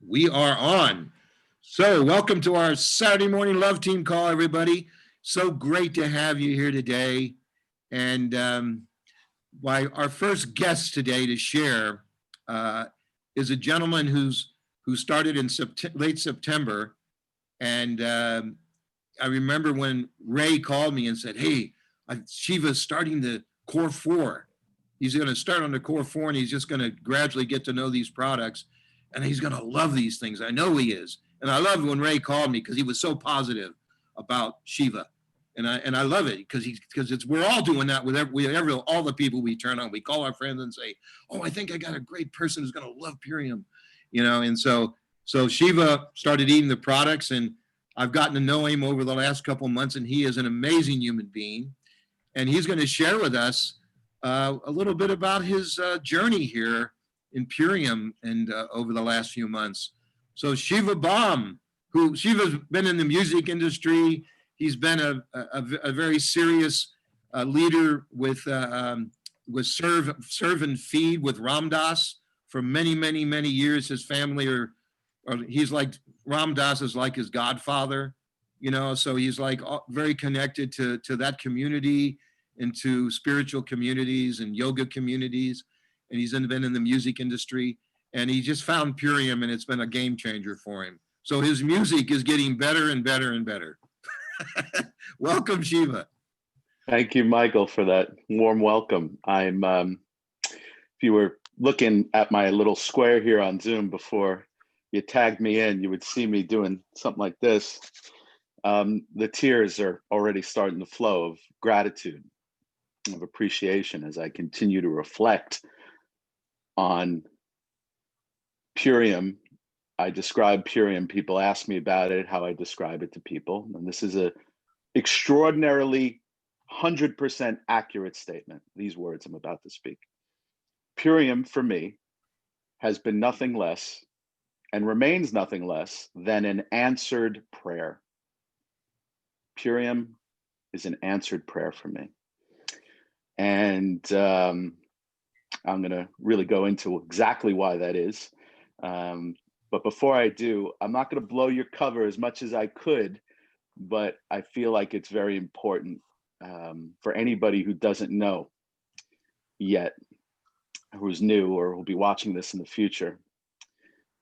We are on. So, welcome to our Saturday morning love team call, everybody. So great to have you here today. And why our first guest today to share is a gentleman who started in late September. And I remember when Ray called me and said, "Hey, Shiva's starting the Core 4. He's going to start on the Core 4 and he's just going to gradually get to know these products. And he's going to love these things. I know he is." And I loved when Ray called me because he was so positive about Shiva. And I love it because it's we're all doing that with all the people we turn on. We call our friends and say, "Oh, I think I got a great person who's going to love Purium," And so Shiva started eating the products, and I've gotten to know him over the last couple of months, and he is an amazing human being. And he's going to share with us a little bit about his journey here in Purium and over the last few months. So Shiva Baum, Shiva's been in the music industry. He's been a very serious leader with Serve and Feed with Ram Dass for many, many, many years. His family he's like, Ram Dass is like his godfather, so he's like very connected to that community, into spiritual communities and yoga communities. And he's been in the music industry, and he just found Purium, and it's been a game changer for him. So his music is getting better and better and better. Welcome, Shiva. Thank you, Michael, for that warm welcome. If you were looking at my little square here on Zoom before you tagged me in, you would see me doing something like this. The tears are already starting to flow of gratitude, of appreciation as I continue to reflect on Purium. I describe Purium. People ask me about it, how I describe it to people. And this is a extraordinarily 100% accurate statement, these words I'm about to speak. Purium, for me, has been nothing less and remains nothing less than an answered prayer. Purium is an answered prayer for me. And I'm going to really go into exactly why that is. But before I do, I'm not going to blow your cover as much as I could, but I feel like it's very important for anybody who doesn't know yet, who's new or will be watching this in the future,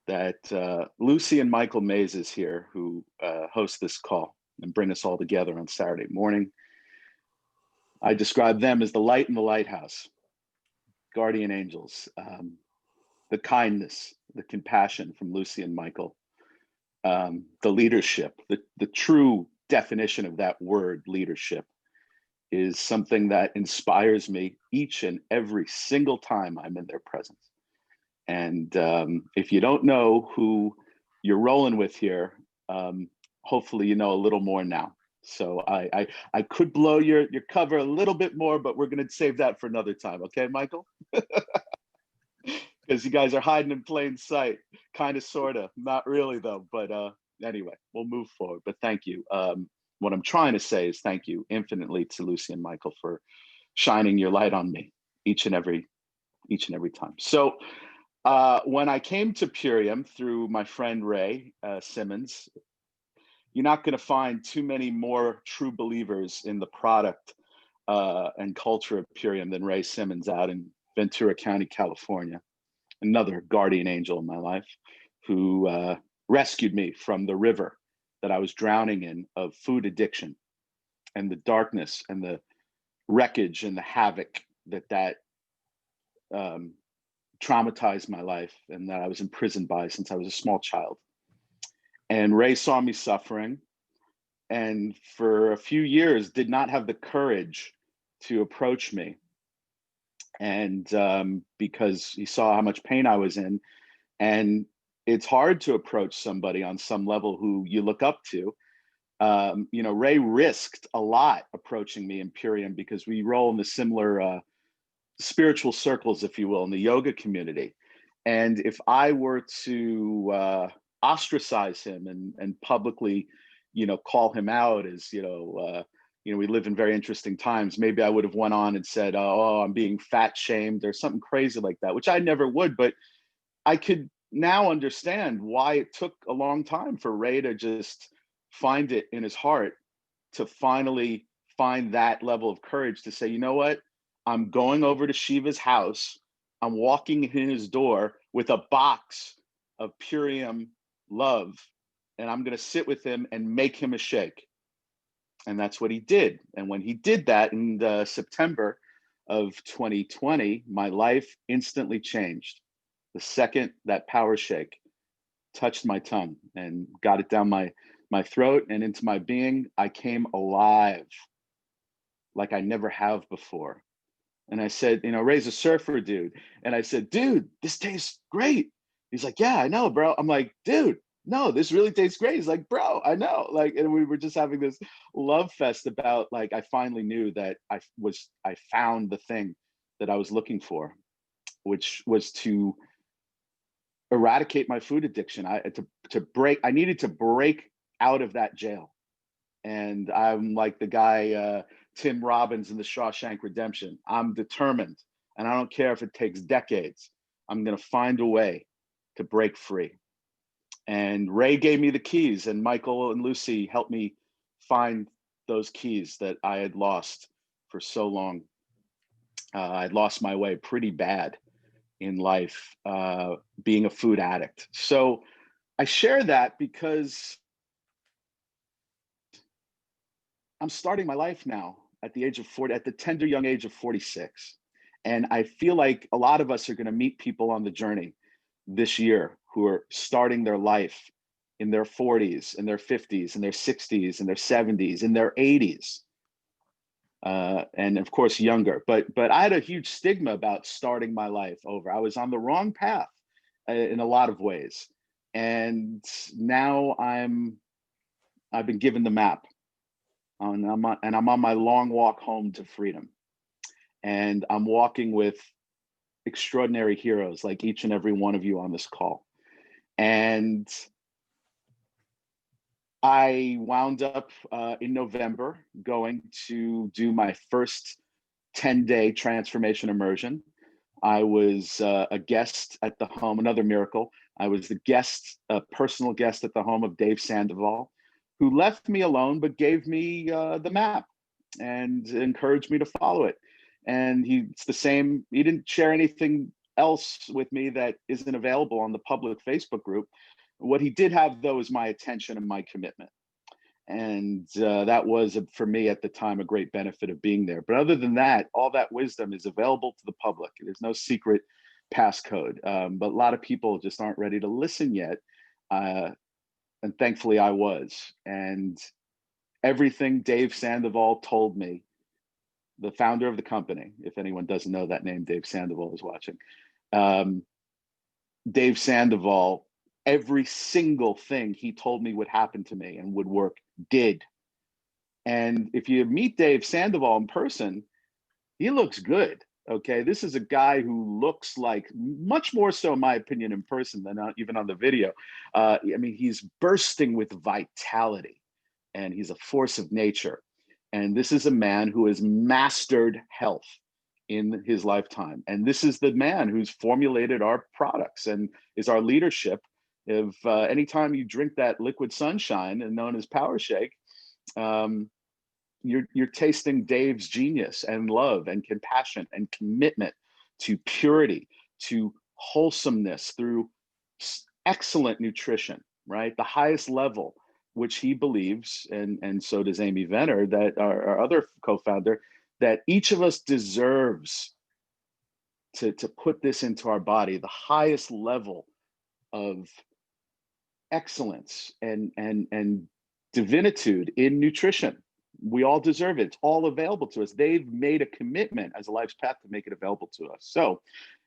that Lucy and Michael Mays is here, who host this call and bring us all together on Saturday morning. I describe them as the light in the lighthouse, guardian angels, the kindness, the compassion from Lucy and Michael, the leadership, the true definition of that word, leadership, is something that inspires me each and every single time I'm in their presence. And if you don't know who you're rolling with here, hopefully you know a little more now. So I could blow your cover a little bit more, but we're going to save that for another time. Okay, Michael? Because you guys are hiding in plain sight, kind of, sort of, not really though. But anyway, we'll move forward. But thank you. What I'm trying to say is thank you infinitely to Lucy and Michael for shining your light on me each and every time. So when I came to Purium through my friend Ray Simmons, you're not going to find too many more true believers in the product and culture of Purium than Ray Simmons out in Ventura County, California. Another guardian angel in my life who rescued me from the river that I was drowning in of food addiction and the darkness and the wreckage and the havoc that traumatized my life and that I was imprisoned by since I was a small child. And Ray saw me suffering, and for a few years did not have the courage to approach me. And because he saw how much pain I was in, and it's hard to approach somebody on some level who you look up to. Ray risked a lot approaching me in Purium because we roll in the similar spiritual circles, if you will, in the yoga community. And if I were to ostracize him and publicly, call him out as, we live in very interesting times. Maybe I would have went on and said, oh, I'm being fat shamed or something crazy like that, which I never would. But I could now understand why it took a long time for Ray to just find it in his heart to finally find that level of courage to say, you know what? I'm going over to Shiva's house. I'm walking in his door with a box of Purium love, and I'm going to sit with him and make him a shake. And that's what he did. And when he did that in September of 2020, my life instantly changed. The second that power shake touched my tongue and got it down my throat and into my being, I came alive like I never have before. And I said, you know, Ray's a surfer dude. And I said, dude, this tastes great. He's like, yeah, I know, bro. I'm like, dude, no, this really tastes great. He's like, bro, I know. Like, and we were just having this love fest about, like, I finally knew that I found the thing that I was looking for, which was to eradicate my food addiction. I needed to break out of that jail. And I'm like the guy, Tim Robbins in the Shawshank Redemption. I'm determined, and I don't care if it takes decades. I'm going to find a way to break free. And Ray gave me the keys, and Michael and Lucy helped me find those keys that I had lost for so long. I'd lost my way pretty bad in life, being a food addict. So I share that because I'm starting my life now at the age of 40, at the tender young age of 46. And I feel like a lot of us are going to meet people on the journey this year who are starting their life in their 40s, in their 50s, in their 60s, in their 70s, in their 80s. And of course, younger. But I had a huge stigma about starting my life over. I was on the wrong path in a lot of ways. And now I've been given the map. And I'm on my long walk home to freedom. And I'm walking with extraordinary heroes like each and every one of you on this call. And I wound up in November going to do my first 10-day transformation immersion. I was a guest at the home, another miracle. I was the guest, a personal guest at the home of Dave Sandoval, who left me alone, but gave me the map and encouraged me to follow it. And it's the same, he didn't share anything else with me that isn't available on the public Facebook group. What he did have, though, is my attention and my commitment. And that was, for me at the time, a great benefit of being there. But other than that, all that wisdom is available to the public. There's no secret passcode. But a lot of people just aren't ready to listen yet. And thankfully I was. And everything Dave Sandoval told me, the founder of the company, if anyone doesn't know that name, Dave Sandoval is watching. Dave Sandoval, every single thing he told me would happen to me and would work, did. And if you meet Dave Sandoval in person, he looks good. Okay, this is a guy who looks like, much more so in my opinion in person than even on the video. I mean, he's bursting with vitality and he's a force of nature. And this is a man who has mastered health in his lifetime. And this is the man who's formulated our products and is our leadership. If anytime you drink that liquid sunshine and known as Power Shake, you're tasting Dave's genius and love and compassion and commitment to purity, to wholesomeness through excellent nutrition, right? The highest level, which he believes, and so does Amy Venner, that our other co-founder, that each of us deserves to put this into our body, the highest level of excellence and divinitude in nutrition. We all deserve it. It's all available to us. They've made a commitment as a life's path to make it available to us. So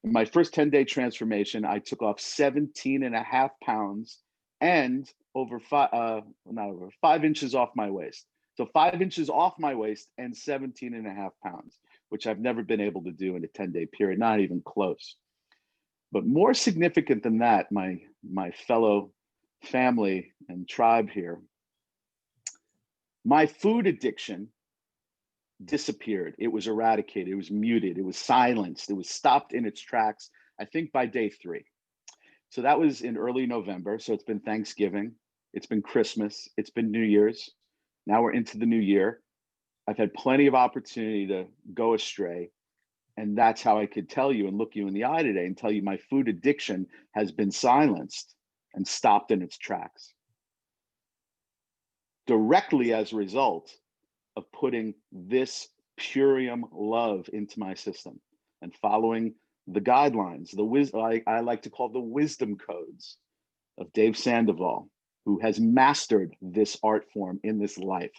in my first 10-day transformation, I took off 17.5 pounds and over 5 inches off my waist. So 5 inches off my waist and 17.5 pounds, which I've never been able to do in a 10-day period, not even close. But more significant than that, my fellow family and tribe here, my food addiction disappeared. It was eradicated. It was muted. It was silenced. It was stopped in its tracks, I think by day 3. So that was in early November. So it's been Thanksgiving, it's been Christmas, it's been New Year's. Now we're into the new year. I've had plenty of opportunity to go astray. And that's how I could tell you and look you in the eye today and tell you my food addiction has been silenced and stopped in its tracks. Directly as a result of putting this Purium love into my system and following the guidelines, I like to call the wisdom codes of Dave Sandoval, who has mastered this art form in this life.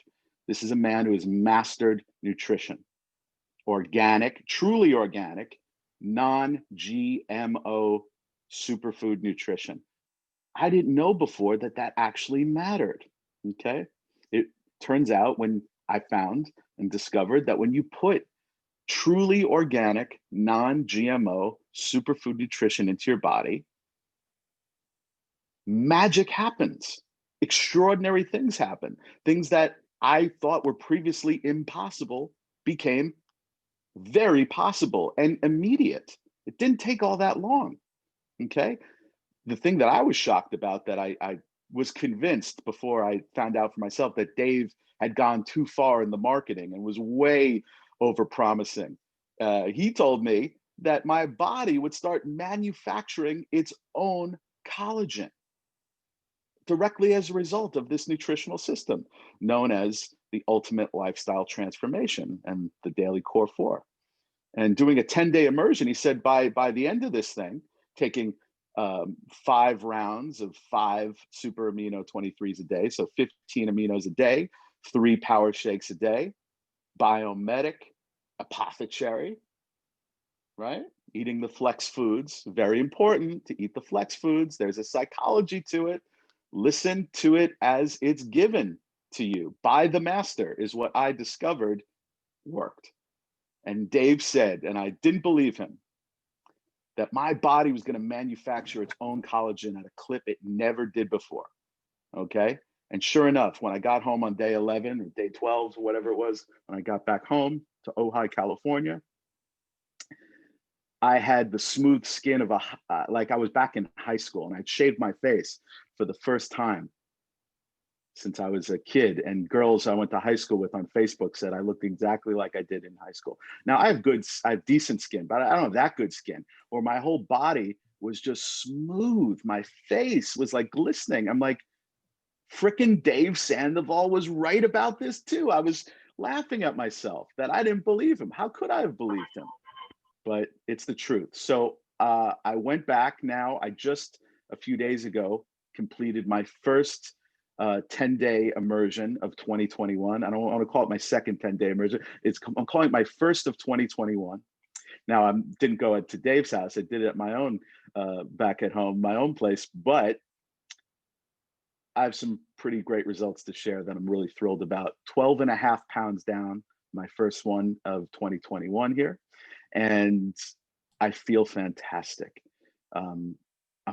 This is a man who has mastered nutrition, organic, truly organic, non-GMO superfood nutrition. I didn't know before that that actually mattered, okay? It turns out when I found and discovered that when you put truly organic, non-GMO superfood nutrition into your body, magic happens. Extraordinary things happen. Things that I thought were previously impossible became very possible and immediate. It didn't take all that long, okay? The thing that I was shocked about, that I was convinced before I found out for myself, that Dave had gone too far in the marketing and was way over promising. He told me that my body would start manufacturing its own collagen directly as a result of this nutritional system known as the Ultimate Lifestyle Transformation and the Daily Core 4. And doing a 10-day immersion, he said by the end of this thing, taking 5 rounds of 5 super amino 23s a day, so 15 aminos a day, 3 power shakes a day, biomedic, apothecary, right? Eating the flex foods, very important to eat the flex foods. There's a psychology to it. Listen to it as it's given to you by the master, is what I discovered worked. And Dave said, and I didn't believe him, that my body was going to manufacture its own collagen at a clip it never did before. Okay. And sure enough, when I got home on day 11 or day 12 or whatever it was, when I got back home to Ojai, California, I had the smooth skin of like I was back in high school, and I'd shaved my face for the first time since I was a kid. And girls I went to high school with on Facebook said I looked exactly like I did in high school. Now I have decent skin, but I don't have that good skin, or my whole body was just smooth. My face was like glistening. I'm like, frickin' Dave Sandoval was right about this too. I was laughing at myself that I didn't believe him. How could I have believed him? But it's the truth. So I went back now. I just a few days ago completed my first 10-day immersion of 2021. I don't want to call it my second 10-day immersion. I'm calling it my first of 2021. Now I didn't go to Dave's house. I did it at my own back at home, my own place. But I have some pretty great results to share that I'm really thrilled about. 12 and a half pounds down, my first one of 2021 here. And I feel fantastic. I'm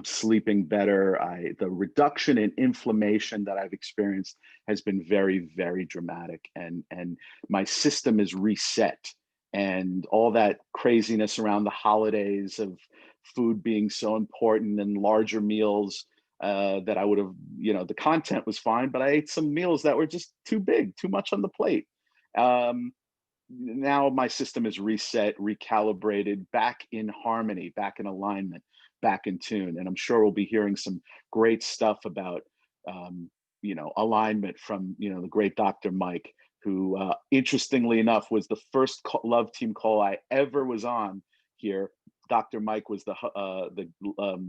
sleeping better. The reduction in inflammation that I've experienced has been very, very dramatic. And my system is reset. And all that craziness around the holidays of food being so important and larger meals that I would have, the content was fine, but I ate some meals that were just too big, too much on the plate. Now my system is reset, recalibrated, back in harmony, back in alignment, back in tune. And I'm sure we'll be hearing some great stuff about, alignment from, the great Dr. Mike, who, interestingly enough, was the first Love Team call I ever was on here. Dr. Mike was the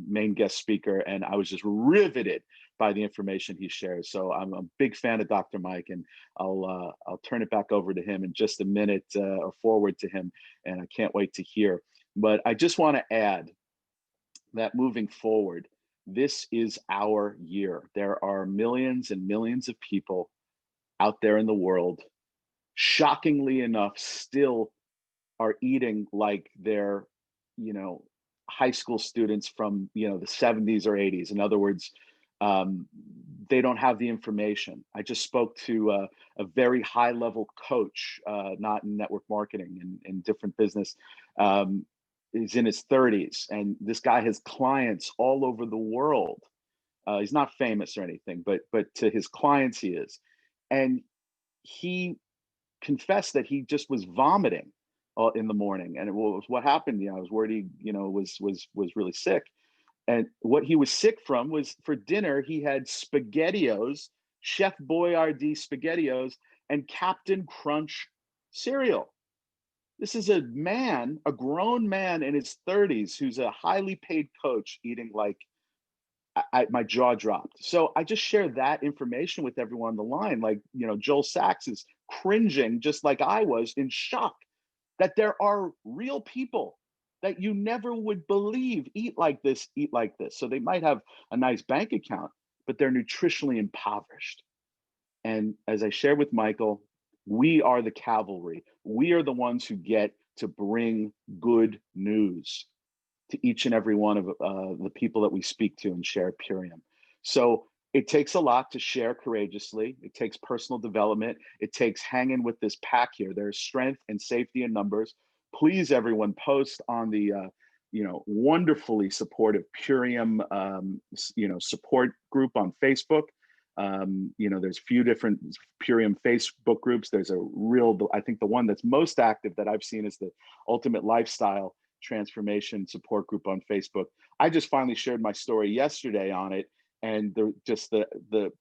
main guest speaker, and I was just riveted by the information he shares. So I'm a big fan of Dr. Mike, and I'll turn it back over to him in just a minute, or forward to him, and I can't wait to hear. But I just want to add that moving forward, this is our year. There are millions and millions of people out there in the world, shockingly enough, still are eating like they're, high school students from, the 70s or 80s. In other words, they don't have the information. I just spoke to a very high level coach, not in network marketing, in different business, is in his 30s, and this guy has clients all over the world. He's not famous or anything, but to his clients he is. And he confessed that he just was vomiting in the morning, and it was what happened. I was worried he, was really sick. And what he was sick from was, for dinner he had SpaghettiOs, Chef Boyardee SpaghettiOs, and Captain Crunch cereal. This is a man, a grown man in his 30s, who's a highly paid coach, eating like, my jaw dropped. So I just share that information with everyone on the line. Like, Joel Sachs is cringing just like I was, in shock that there are real people that you never would believe eat like this. So they might have a nice bank account, but they're nutritionally impoverished. And as I shared with Michael, we are the cavalry. We are the ones who get to bring good news to each and every one of the people that we speak to and share Purium. So it takes a lot to share courageously. It takes personal development. It takes hanging with this pack here. There's strength and safety in numbers. Please, everyone, post on the wonderfully supportive Purium support group on Facebook. There's a few different Purium Facebook groups. There's I think the one that's most active that I've seen is the Ultimate Lifestyle Transformation support group on Facebook. I just finally shared my story yesterday on it, and the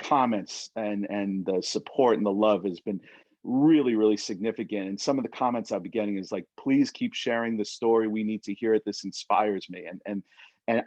comments and the support and the love has been really, really significant. And some of the comments I've been getting is like, please keep sharing the story. We need to hear it. This inspires me. And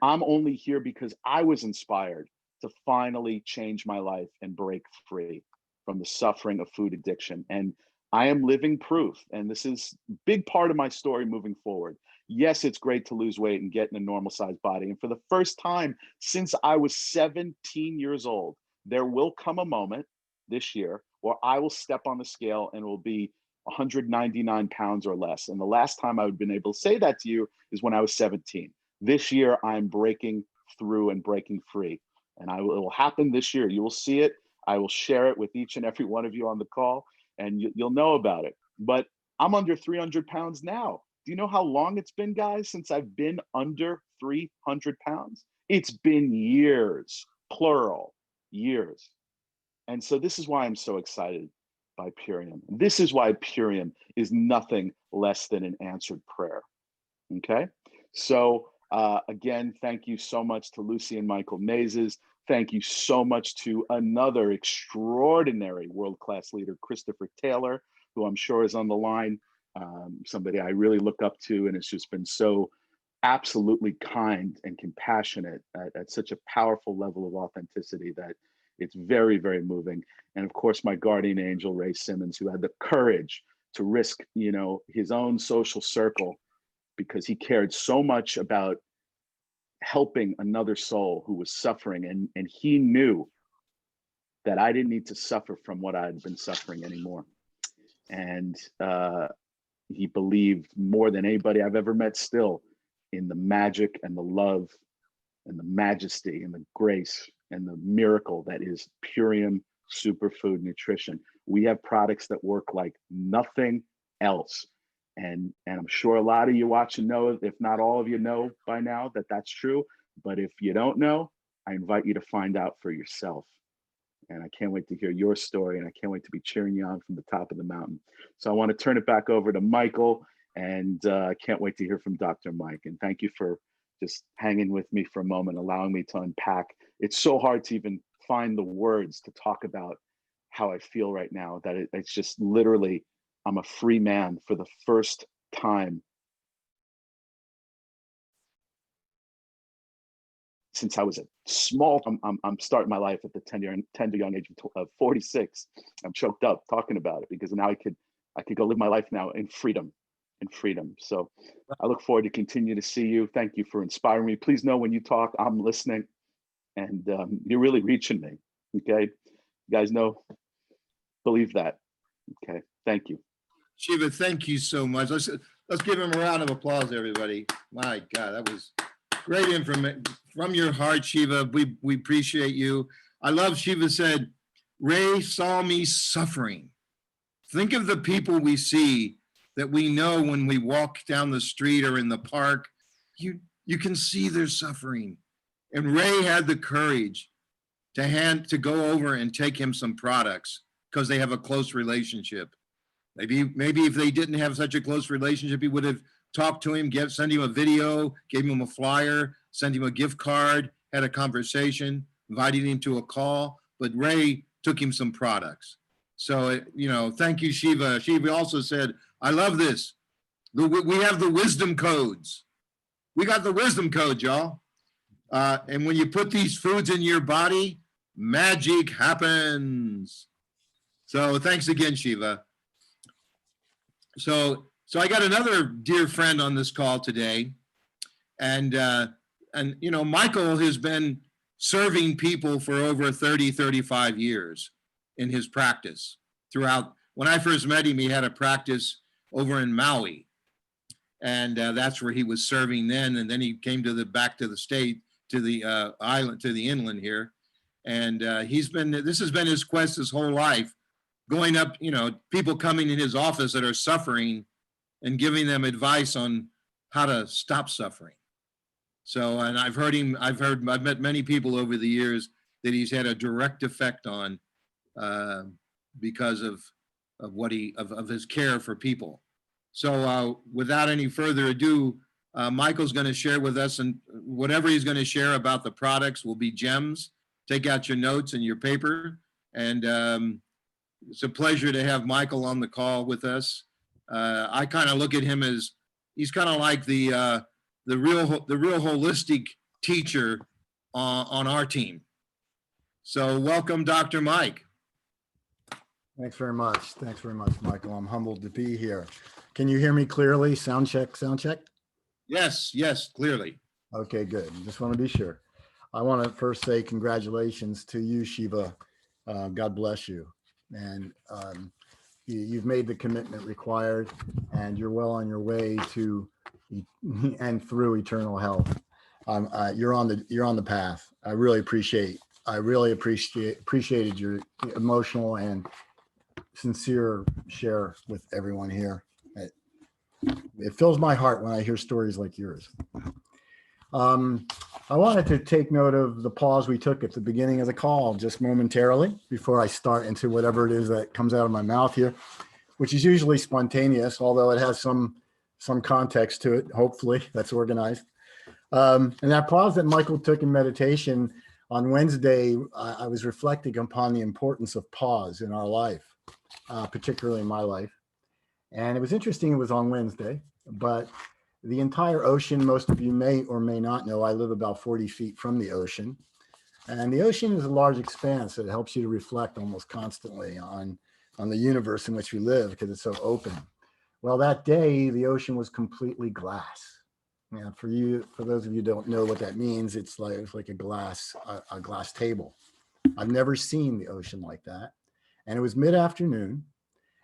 I'm only here because I was inspired to finally change my life and break free from the suffering of food addiction. And I am living proof. And this is a big part of my story moving forward. Yes, it's great to lose weight and get in a normal sized body. And for the first time since I was 17 years old, there will come a moment this year where I will step on the scale and it will be 199 pounds or less. And the last time I've been able to say that to you is when I was 17. This year, I'm breaking through and breaking free. And it will happen this year. You will see it. I will share it with each and every one of you on the call, and you'll know about it. But I'm under 300 pounds now. Do you know how long it's been, guys, since I've been under 300 pounds? It's been years, plural, years. And so this is why I'm so excited by Purium. This is why Purium is nothing less than an answered prayer. Okay? So again, thank you so much to Lucy and Michael Mazes. Thank you so much to another extraordinary world-class leader, Christopher Taylor, who I'm sure is on the line. Somebody I really look up to and has just been so absolutely kind and compassionate at such a powerful level of authenticity that it's very, very moving. And of course, my guardian angel, Ray Simmons, who had the courage to risk, his own social circle because he cared so much about helping another soul who was suffering. And he knew that I didn't need to suffer from what I had been suffering anymore. And he believed more than anybody I've ever met still in the magic and the love and the majesty and the grace and the miracle that is Purium Superfood Nutrition. We have products that work like nothing else. And I'm sure a lot of you watching know, if not all of you know by now, that that's true. But if you don't know, I invite you to find out for yourself. And I can't wait to hear your story, and I can't wait to be cheering you on from the top of the mountain. So I want to turn it back over to Michael, and I can't wait to hear from Dr. Mike. And thank you for just hanging with me for a moment, allowing me to unpack. It's so hard to even find the words to talk about how I feel right now, that it's just literally, I'm a free man for the first time since I was a small. I'm starting my life at the tender young age of 46. I'm choked up talking about it because now I could go live my life now in freedom. So I look forward to continue to see you. Thank you for inspiring me. Please know when you talk, I'm listening, and you're really reaching me. Okay, you guys know, believe that. Okay, thank you. Shiva, thank you so much. Let's give him a round of applause, everybody. My God, that was great information from your heart, Shiva. We appreciate you. I love Shiva said, Ray saw me suffering. Think of the people we see that we know when we walk down the street or in the park, you can see their suffering. And Ray had the courage to go over and take him some products because they have a close relationship. Maybe if they didn't have such a close relationship, he would have talked to him, sent him a video, gave him a flyer, sent him a gift card, had a conversation, invited him to a call. But Ray took him some products. So, thank you, Shiva. Shiva also said, I love this. We have the wisdom codes. We got the wisdom codes, y'all. And when you put these foods in your body, magic happens. So thanks again, Shiva. So I got another dear friend on this call today. And Michael has been serving people for over 30, 35 years in his practice throughout. When I first met him, he had a practice over in Maui. And that's where he was serving then. And then he came back to the state, to the island, to the inland here. And this has been his quest his whole life, going up, people coming in his office that are suffering and giving them advice on how to stop suffering. So, and I've met many people over the years that he's had a direct effect on because of his care for people. So without any further ado, Michael's going to share with us, and whatever he's going to share about the products will be gems. Take out your notes and your paper. And it's a pleasure to have Michael on the call with us. I kind of look at him as he's kind of like the real holistic teacher on our team. So welcome, Dr. Mike. Thanks very much. Thanks very much, Michael. I'm humbled to be here. Can you hear me clearly? Sound check, sound check. Yes, clearly. Okay, good. Just want to be sure. I want to first say congratulations to you, Shiva. God bless you. And you've made the commitment required, and you're well on your way to and through eternal health. You're on the path. I really appreciated your emotional and sincere share with everyone here. It fills my heart when I hear stories like yours. I wanted to take note of the pause we took at the beginning of the call just momentarily before I start into whatever it is that comes out of my mouth here, which is usually spontaneous, although it has some context to it. Hopefully that's organized. And that pause that Michael took in meditation on Wednesday, I was reflecting upon the importance of pause in our life, particularly in my life. And it was interesting, it was on Wednesday, but the entire ocean, most of you may or may not know, I live about 40 feet from the ocean. And the ocean is a large expanse that helps you to reflect almost constantly on the universe in which we live because it's so open. Well, that day, the ocean was completely glass. Now, for those of you who don't know what that means, it's like a glass table. I've never seen the ocean like that. And it was mid-afternoon.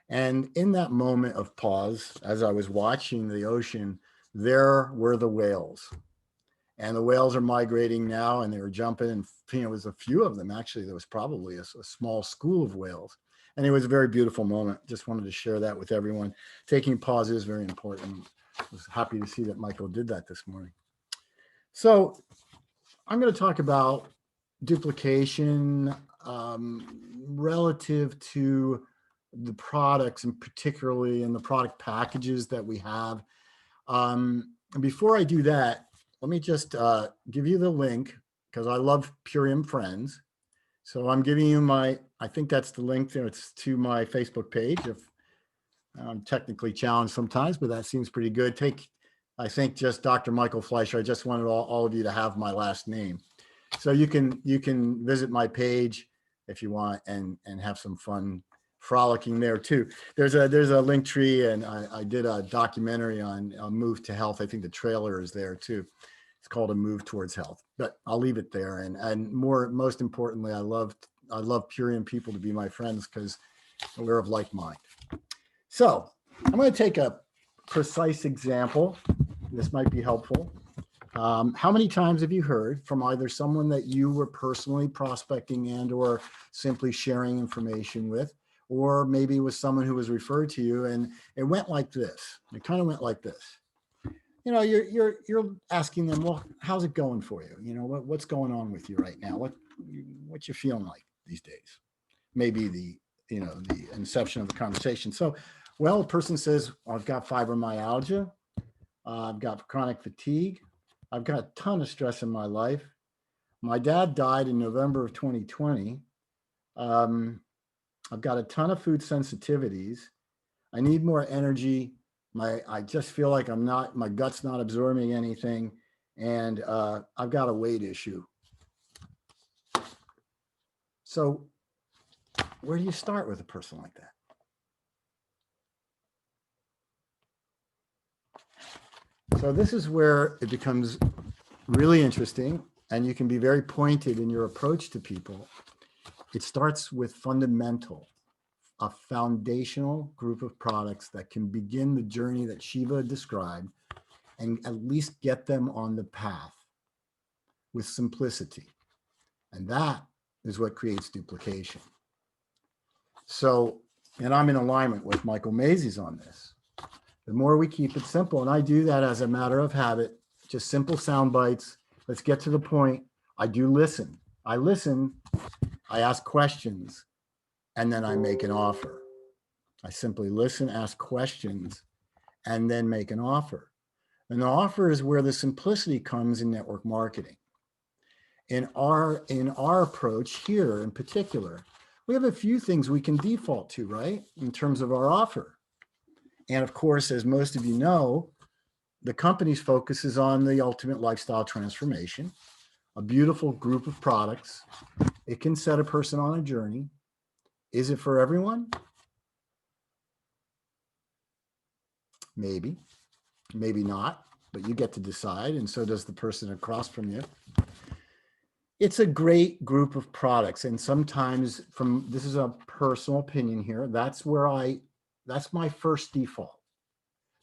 And in that moment of pause, as I was watching the ocean, there were the whales. And the whales are migrating now, and they were jumping, and it was a few of them. Actually, there was probably a small school of whales. And it was a very beautiful moment. Just wanted to share that with everyone. Taking pause is very important. I was happy to see that Michael did that this morning. So I'm going to talk about duplication relative to the products, and particularly in the product packages that we have. And before I do that, let me just give you the link because I love Purium Friends. So I'm giving you I think that's the link there. It's to my Facebook page. If I'm technically challenged sometimes, but that seems pretty good. I think just Dr. Michael Fleischer. I just wanted all of you to have my last name. So you can visit my page if you want and have some fun frolicking there too. There's a link tree, and I did a documentary on Move to Health. I think the trailer is there too. It's called A Move Towards Health, but I'll leave it there. And most importantly, I love Purium people to be my friends because we're of like mind. So I'm going to take a precise example. This might be helpful. How many times have you heard from either someone that you were personally prospecting and or simply sharing information with, or maybe it was someone who was referred to you, and it went like this. It kind of went like this. You know, you're asking them, well, how's it going for you? You know, what's going on with you right now? What you feeling like these days? Maybe the inception of the conversation. So, well, a person says, I've got fibromyalgia, I've got chronic fatigue, I've got a ton of stress in my life. My dad died in November of 2020. I've got a ton of food sensitivities. I need more energy. I just feel like my gut's not absorbing anything. And I've got a weight issue. So where do you start with a person like that? So this is where it becomes really interesting, and you can be very pointed in your approach to people. It starts with a foundational group of products that can begin the journey that Shiva described and at least get them on the path with simplicity. And that is what creates duplication. So, and I'm in alignment with Michael Mazy's on this. The more we keep it simple, and I do that as a matter of habit, just simple sound bites. Let's get to the point. I do listen. I listen, I ask questions, and then I make an offer. I simply listen, ask questions, and then make an offer. And the offer is where the simplicity comes in network marketing. In our approach here in particular, we have a few things we can default to, right? In terms of our offer. And of course, as most of you know, the company's focus is on the ultimate lifestyle transformation, a beautiful group of products. It can set a person on a journey. Is it for everyone? Maybe, maybe not, but you get to decide, and so does the person across from you. It's a great group of products, and sometimes this is a personal opinion here, that's my first default,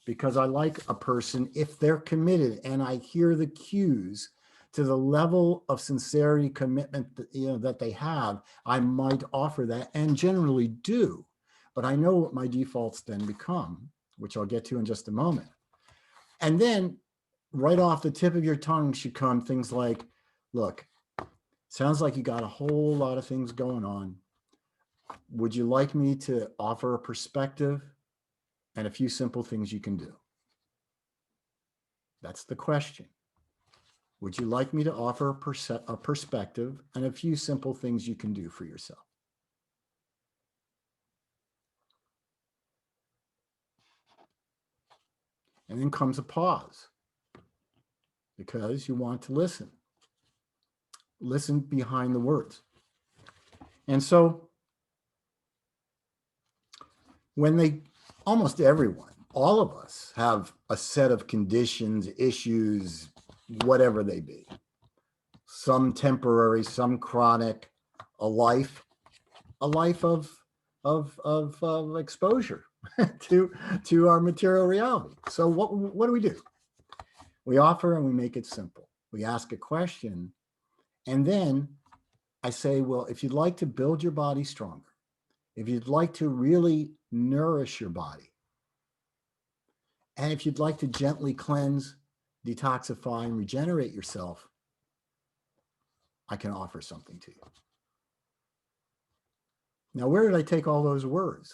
because I like a person, if they're committed and I hear the cues to the level of sincerity, commitment that they have, I might offer that, and generally do. But I know what my defaults then become, which I'll get to in just a moment. And then right off the tip of your tongue should come things like, look, sounds like you got a whole lot of things going on. Would you like me to offer a perspective and a few simple things you can do? That's the question. Would you like me to offer a perspective and a few simple things you can do for yourself? And then comes a pause, because you want to listen. Listen behind the words. And so almost everyone, all of us have a set of conditions, issues, whatever they be. Some temporary, some chronic, a life of exposure to our material reality. So what do? We offer and we make it simple. We ask a question, and then I say, well, if you'd like to build your body stronger, if you'd like to really nourish your body, and if you'd like to gently cleanse, detoxify, and regenerate yourself, I can offer something to you. Now, where did I take all those words?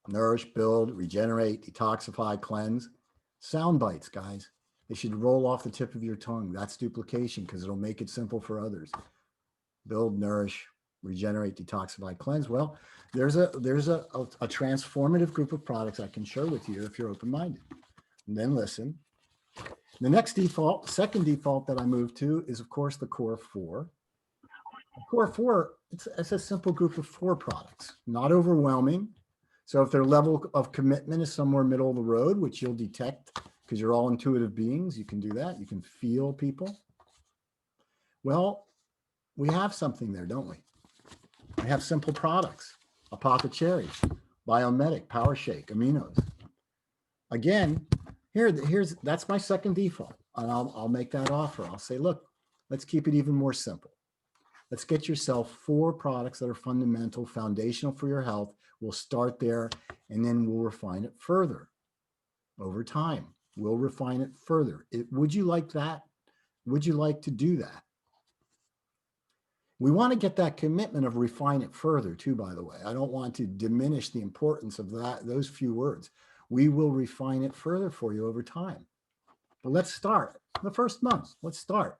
Nourish, build, regenerate, detoxify, cleanse. Sound bites, guys. They should roll off the tip of your tongue. That's duplication, because it'll make it simple for others. Build, nourish, regenerate, detoxify, cleanse. Well, there's a transformative group of products I can share with you if you're open-minded. And then listen. The next default, second default that I move to is, of course, the core four. The core four, it's a simple group of 4 products, not overwhelming. So if their level of commitment is somewhere middle of the road, which you'll detect because you're all intuitive beings, you can do that. You can feel people. Well, we have something there, don't we? We have simple products, Apothecary, Biomedic, Power Shake, Aminos. Again, that's my second default, and I'll make that offer. I'll say, look, let's keep it even more simple. Let's get yourself 4 products that are fundamental, foundational for your health. We'll start there, and then we'll refine it further over time. We'll refine it further. Would you like that? Would you like to do that? We want to get that commitment of refine it further too, by the way. I don't want to diminish the importance of those few words. We will refine it further for you over time. But let's start the first month. Let's start.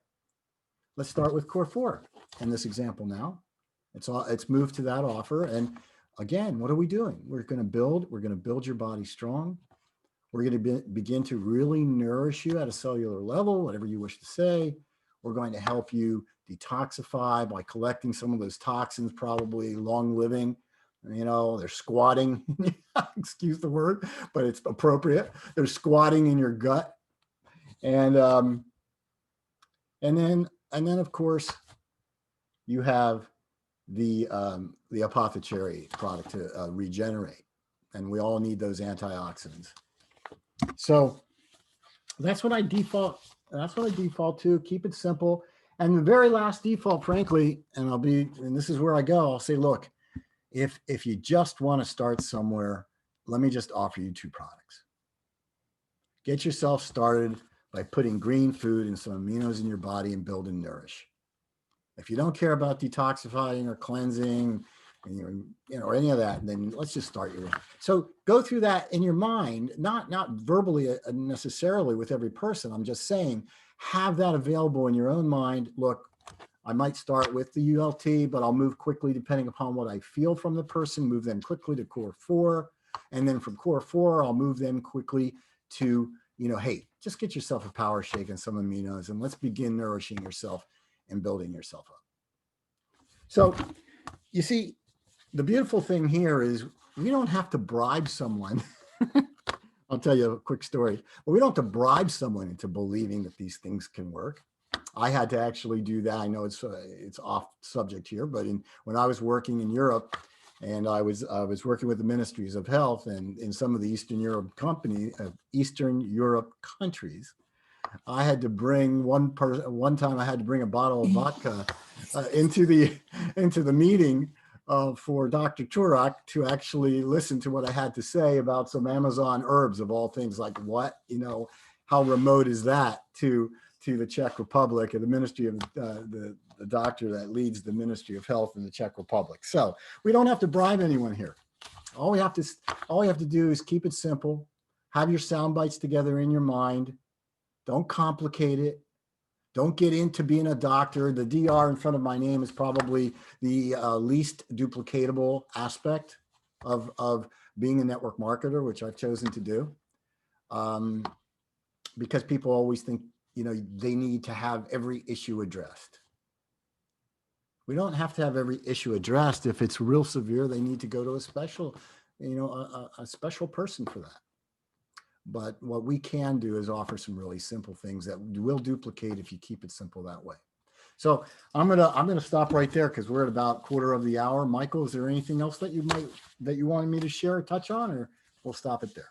Let's start with Core 4 in this example now. It's moved to that offer. And again, what are we doing? We're going to build your body strong. We're going to begin to really nourish you at a cellular level, whatever you wish to say. We're going to help you detoxify by collecting some of those toxins, probably long living. You know, they're squatting, excuse the word, but it's appropriate. They're squatting in your gut. And then of course, you have the apothecary product to regenerate. And we all need those antioxidants. So that's what I default to. Keep it simple. And the very last default, frankly, and this is where I go, I'll say, look, if you just want to start somewhere, let me just offer you 2 products. Get yourself started by putting green food and some aminos in your body and build and nourish. If you don't care about detoxifying or cleansing, or any of that, then let's just start your. So go through that in your mind, not verbally necessarily with every person. I'm just saying, have that available in your own mind. Look, I might start with the ULT, but I'll move quickly depending upon what I feel from the person, move them quickly to Core 4. And then from Core 4, I'll move them quickly to, hey, just get yourself a power shake and some aminos, and let's begin nourishing yourself and building yourself up. So you see, the beautiful thing here is we don't have to bribe someone. I'll tell you a quick story. But we don't have to bribe someone into believing that these things can work. I had to actually do that. I know it's off subject here, but when I was working in Europe, and I was working with the ministries of health, and in some of the Eastern Europe countries, I had to bring one time I had to bring a bottle of vodka into the meeting for Dr. Turok to actually listen to what I had to say about some Amazon herbs of all things. Like, what, how remote is that to the Czech Republic and the ministry of the doctor that leads the Ministry of Health in the Czech Republic. So we don't have to bribe anyone here. All we have to do is keep it simple, have your sound bites together in your mind. Don't complicate it. Don't get into being a doctor. The DR in front of my name is probably the least duplicatable aspect of being a network marketer, which I've chosen to do. Because people always think, they need to have every issue addressed. We don't have to have every issue addressed. If it's real severe, they need to go to a special, a special person for that. But what we can do is offer some really simple things that will duplicate if you keep it simple that way. So I'm gonna stop right there because we're at about 1/4 of the hour. Michael, is there anything else that you wanted me to share or touch on, or we'll stop it there?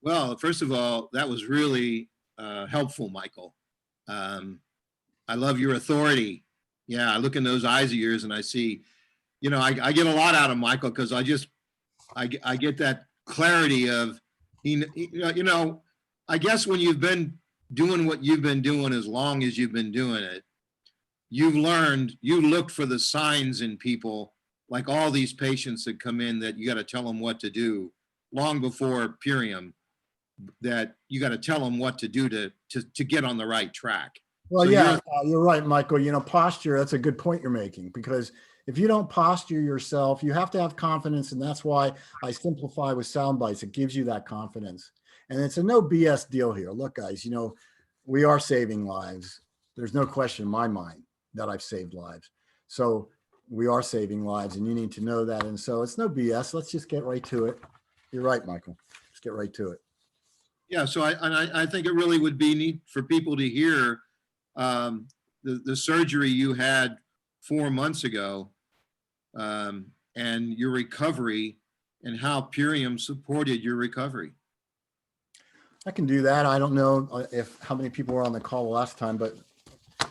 Well, first of all, that was really helpful, Michael. I love your authority. Yeah, I look in those eyes of yours and I see, I get a lot out of Michael because I get that clarity of, I guess when you've been doing what you've been doing as long as you've been doing it, you've learned, you look for the signs in people, like all these patients that come in that you got to tell them what to do long before Purium, that you got to tell them what to do to get on the right track. Well, So yeah, you're right, Michael. Posture, that's a good point you're making, because if you don't posture yourself, you have to have confidence. And that's why I simplify with sound bites. It gives you that confidence. And it's a no BS deal here. Look, guys, we are saving lives. There's no question in my mind that I've saved lives. So we are saving lives, and you need to know that. And so it's no BS. Let's just get right to it. You're right, Michael. Let's get right to it. Yeah, so I think it really would be neat for people to hear the surgery you had 4 months ago, and your recovery, and how Purium supported your recovery. I can do that. I don't know how many people were on the call last time, but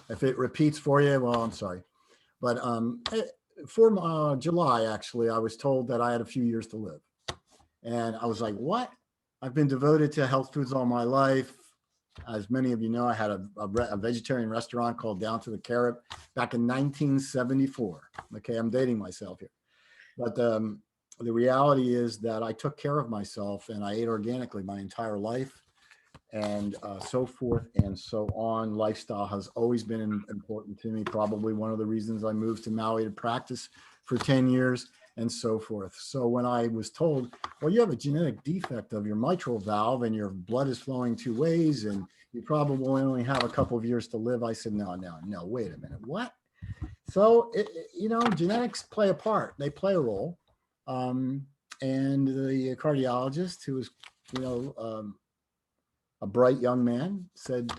if it repeats for you, well, I'm sorry. But for July, actually, I was told that I had a few years to live. And I was like, what? I've been devoted to health foods all my life. As many of you know, I had a vegetarian restaurant called Down to the Carrot back in 1974. Okay, I'm dating myself here. But the reality is that I took care of myself and I ate organically my entire life, and so forth and so on. Lifestyle has always been important to me. Probably one of the reasons I moved to Maui to practice for 10 years and so forth. So when I was told, well, you have a genetic defect of your mitral valve and your blood is flowing two ways and you probably only have a couple of years to live, I said, no, wait a minute, what? So, genetics play a part. They play a role. And the cardiologist, who was, a bright young man, said,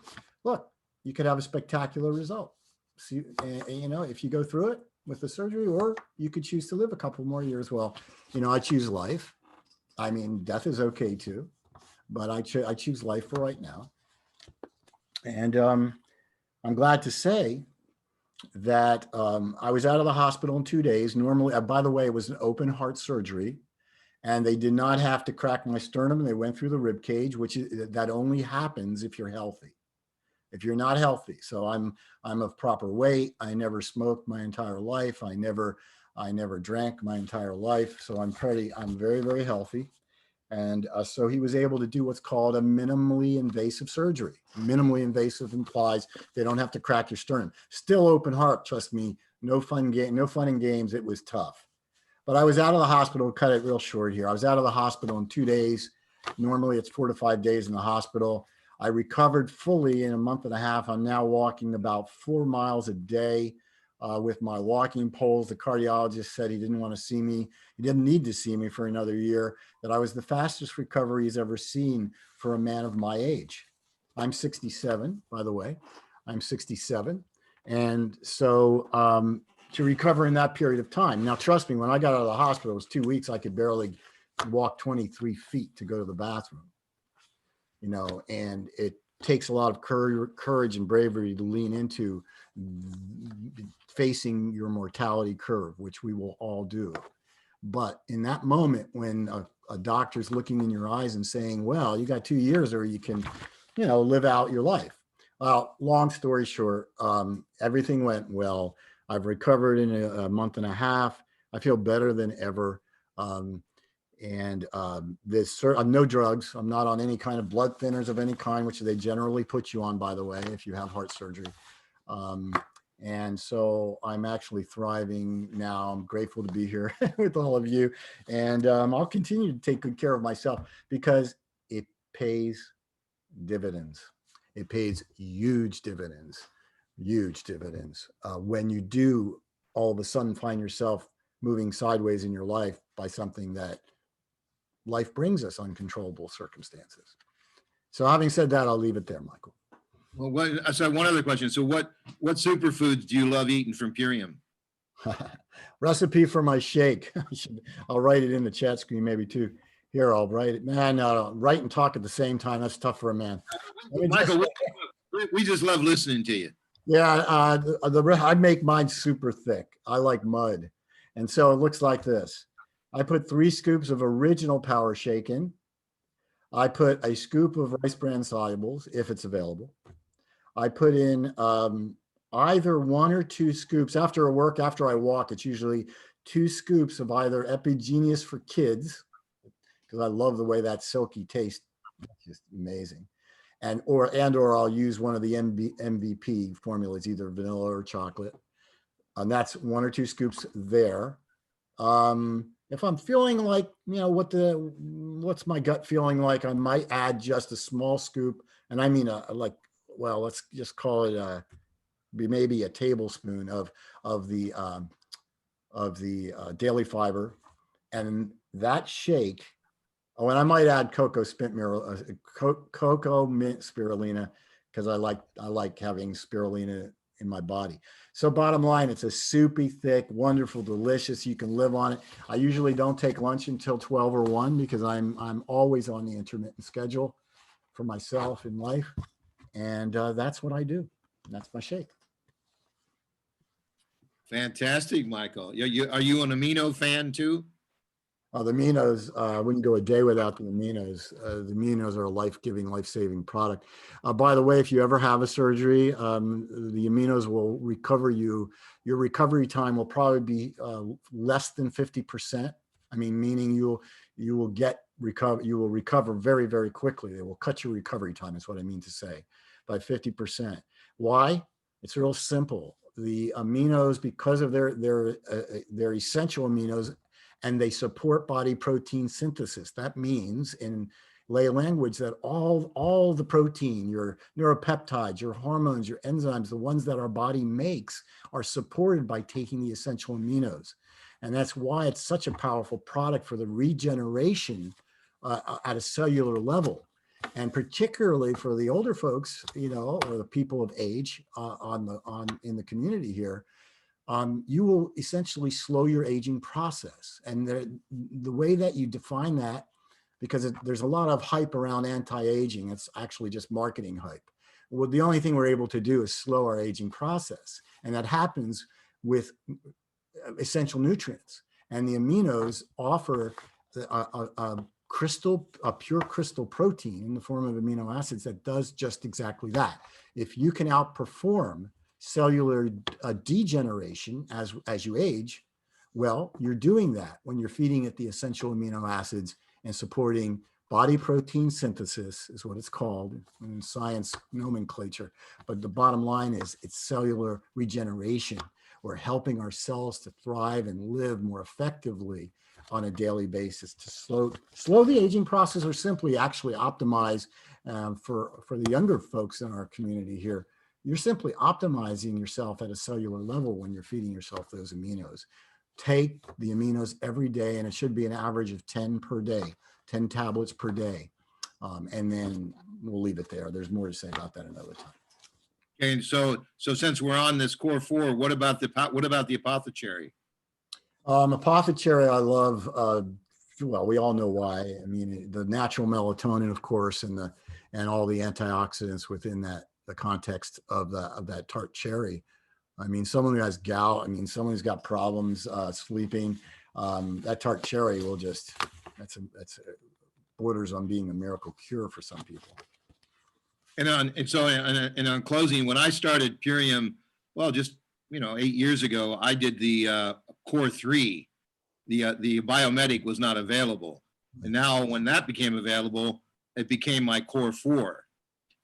look, you could have a spectacular result. See, if you go through it with the surgery, or you could choose to live a couple more years. Well, I choose life. I mean, death is okay too, but I choose life for right now. And I'm glad to say that I was out of the hospital in 2 days. Normally, by the way, it was an open heart surgery, and they did not have to crack my sternum. They went through the rib cage, that only happens if you're healthy. If you're not healthy, so I'm of proper weight. I never smoked my entire life. I never drank my entire life. So I'm very, very healthy. And so he was able to do what's called a minimally invasive surgery. Minimally invasive implies they don't have to crack your sternum. Still open heart, trust me. No fun and games. It was tough. But I was out of the hospital. Cut it real short here. I was out of the hospital in 2 days. Normally it's 4 to 5 days in the hospital. I recovered fully in a month and a half. I'm now walking about 4 miles a day with my walking poles. The cardiologist said he didn't want to see me. He didn't need to see me for another year, that I was the fastest recovery he's ever seen for a man of my age. I'm 67, by the way. I'm 67. And so to recover in that period of time. Now, trust me, when I got out of the hospital, it was 2 weeks. I could barely walk 23 feet to go to the bathroom. And it takes a lot of courage and bravery to lean into facing your mortality curve, which we will all do. But in that moment, when a doctor's looking in your eyes and saying, well, you got 2 years or you can, live out your life. Well, long story short, everything went well. I've recovered in a month and a half. I feel better than ever. I'm no drugs. I'm not on any kind of blood thinners of any kind, which they generally put you on, by the way, if you have heart surgery. And so I'm actually thriving now. I'm grateful to be here with all of you. And I'll continue to take good care of myself because it pays dividends. It pays huge dividends, when you do all of a sudden find yourself moving sideways in your life by something that life brings us, uncontrollable circumstances. So having said that, I'll leave it there, Michael. Well, so one other question. So what superfoods do you love eating from Purium? Recipe for my shake. I'll write it in the chat screen maybe too. Here, I'll write it. No, write and talk at the same time. That's tough for a man. Michael, we just love listening to you. Yeah, I make mine super thick. I like mud. And so it looks like this. I put 3 scoops of original Power Shake in. I put a scoop of rice bran solubles, if it's available. I put in either 1 or 2 scoops after I walk. It's usually 2 scoops of either Epigenius for kids, because I love the way that silky tastes. It's just amazing. Or I'll use one of the MVP formulas, either vanilla or chocolate. And that's 1 or 2 scoops there. If I'm feeling like, what's my gut feeling like, I might add just a small scoop. And I mean, let's just call it maybe a tablespoon of the daily fiber. And that shake, and I might add cocoa mint spirulina, because I like having spirulina in my body. So bottom line, it's a soupy, thick, wonderful, delicious. You can live on it. I usually don't take lunch until 12 or 1 because I'm always on the intermittent schedule for myself in life. And that's what I do. That's my shake. Fantastic, Michael. Are you an amino fan too? The aminos, I wouldn't go a day without the aminos. The aminos are a life-giving, life-saving product. By the way, if you ever have a surgery, the aminos will recover you. Your recovery time will probably be less than 50%. I mean, meaning you will recover very, very quickly. They will cut your recovery time, is what I mean to say, by 50%. Why? It's real simple. The aminos, because of their essential aminos, and they support body protein synthesis. That means, in lay language, that all the protein, your neuropeptides, your hormones, your enzymes, the ones that our body makes, are supported by taking the essential aminos. And that's why it's such a powerful product for the regeneration at a cellular level. And particularly for the older folks, or the people of age in the community here, you will essentially slow your aging process. And the way that you define that, because there's a lot of hype around anti-aging, it's actually just marketing hype. Well, the only thing we're able to do is slow our aging process. And that happens with essential nutrients. And the aminos offer a pure crystal protein in the form of amino acids that does just exactly that. If you can outperform cellular degeneration as you age, well, you're doing that when you're feeding it the essential amino acids and supporting body protein synthesis, is what it's called in science nomenclature. But the bottom line is it's cellular regeneration. We're helping our cells to thrive and live more effectively on a daily basis to slow the aging process, or simply actually optimize for the younger folks in our community here. You're simply optimizing yourself at a cellular level when you're feeding yourself those aminos. Take the aminos every day, and it should be an average of 10 per day, 10 tablets per day. And then we'll leave it there. There's more to say about that another time. And so since we're on this core 4, what about the apothecary? Apothecary, I love. Well, we all know why. I mean, the natural melatonin, of course, and all the antioxidants within the context of that tart cherry. I mean, someone who has gout, someone who's got problems sleeping, that tart cherry will just, that's borders on being a miracle cure for some people. And on closing, when I started Purium, well, just 8 years ago, I did the core 3. The Biomedic was not available, and now when that became available, it became my core 4.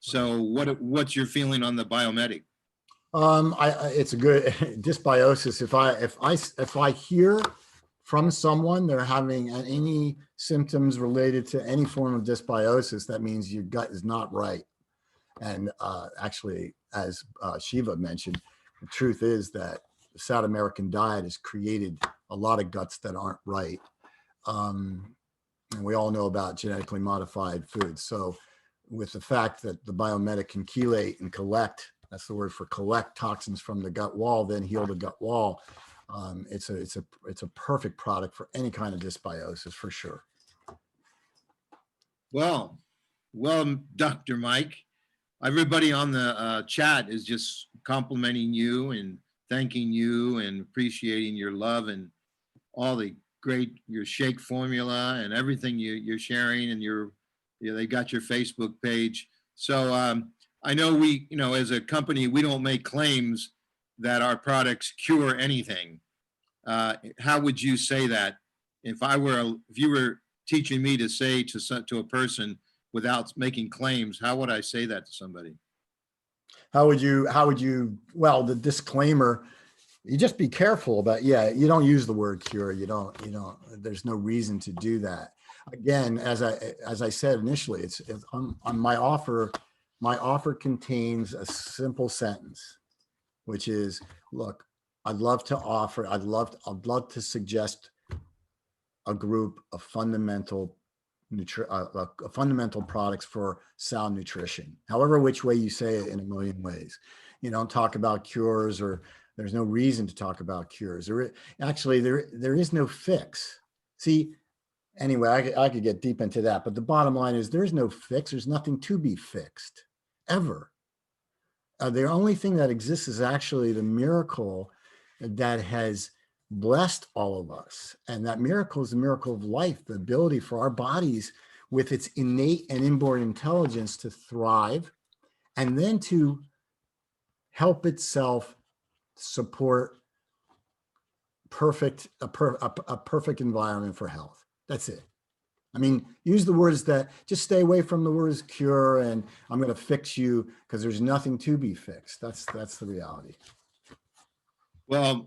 So what's your feeling on the Biomedic? It's a good dysbiosis. If I hear from someone they're having any symptoms related to any form of dysbiosis, that means your gut is not right. And actually, as Shiva mentioned, the truth is that the South American diet has created a lot of guts that aren't right. And we all know about genetically modified foods. So with the fact that the Biomedic can chelate and collect, that's the word for collect, toxins from the gut wall, then heal the gut wall. It's a perfect product for any kind of dysbiosis, for sure. Well, Dr. Mike, everybody on the chat is just complimenting you and thanking you and appreciating your love and all the your shake formula and everything you're sharing, and they got your Facebook page. So I know we, as a company, we don't make claims that our products cure anything. How would you say that? If you were teaching me to say to a person without making claims, how would I say that to somebody? How would you, well, the disclaimer, you just be careful about, you don't use the word cure. You don't, there's no reason to do that. Again, as I said initially, it's on my offer. My offer contains a simple sentence, which is, look, I'd love to suggest a group of fundamental products for sound nutrition. However, which way you say it, in a million ways. You don't talk about cures, or there's no reason to talk about cures. There is no fix. See, anyway, I could get deep into that, but the bottom line is there's no fix. There's nothing to be fixed, ever. The only thing that exists is actually the miracle that has blessed all of us. And that miracle is a miracle of life, the ability for our bodies with its innate and inborn intelligence to thrive and then to help itself support a perfect environment for health. That's it. I mean, use the words that, just stay away from the words cure and I'm going to fix you, because there's nothing to be fixed. That's the reality. Well,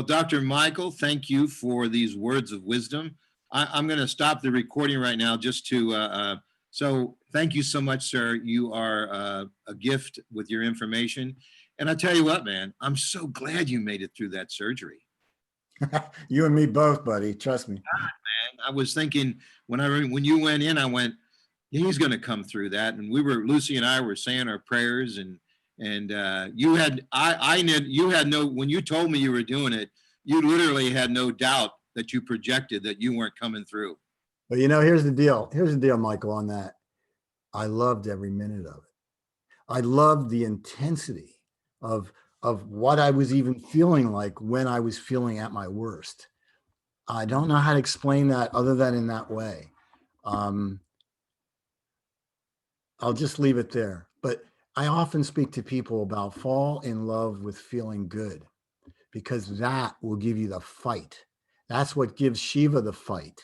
Dr. Michael, thank you for these words of wisdom. I'm going to stop the recording right now just to, so thank you so much, sir. You are a gift with your information. And I tell you what, man, I'm so glad you made it through that surgery. You and me both, buddy. Trust me. Man, I was thinking when you went in, I went, he's going to come through that. And Lucy and I were saying our prayers, and you had no, when you told me you were doing it, you literally had no doubt that you projected that you weren't coming through. But you know, here's the deal. Here's the deal, Michael, on that. I loved every minute of it. I loved the intensity of what I was even feeling like when I was feeling at my worst. I don't know how to explain that other than in that way. I'll just leave it there. But I often speak to people about fall in love with feeling good, because that will give you the fight. That's what gives Shiva the fight.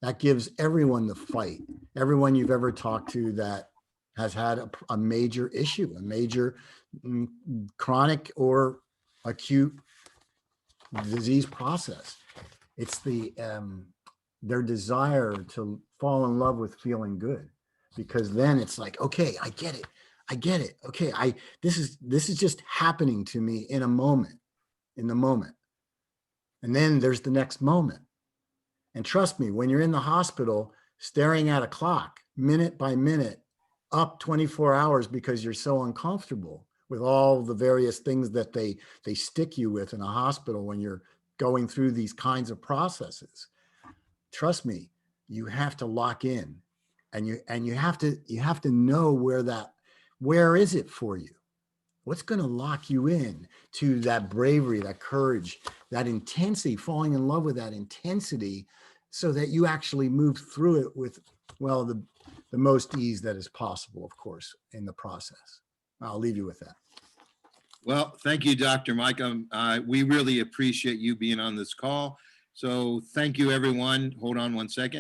That gives everyone the fight. Everyone you've ever talked to that has had a major issue, a major chronic or acute disease process. It's their desire to fall in love with feeling good, because then it's like, okay, I get it. Okay, this is just happening to me in the moment. And then there's the next moment. And trust me, when you're in the hospital staring at a clock, minute by minute, up 24 hours because you're so uncomfortable with all the various things that they stick you with in a hospital when you're going through these kinds of processes. Trust me, you have to lock in, and you have to know where is it for you? What's going to lock you in to that bravery, that courage, that intensity, falling in love with that intensity, so that you actually move through it with, well, the most ease that is possible, of course, in the process. I'll leave you with that. Well, thank you, Dr. Mike. We really appreciate you being on this call. So thank you, everyone. Hold on one second.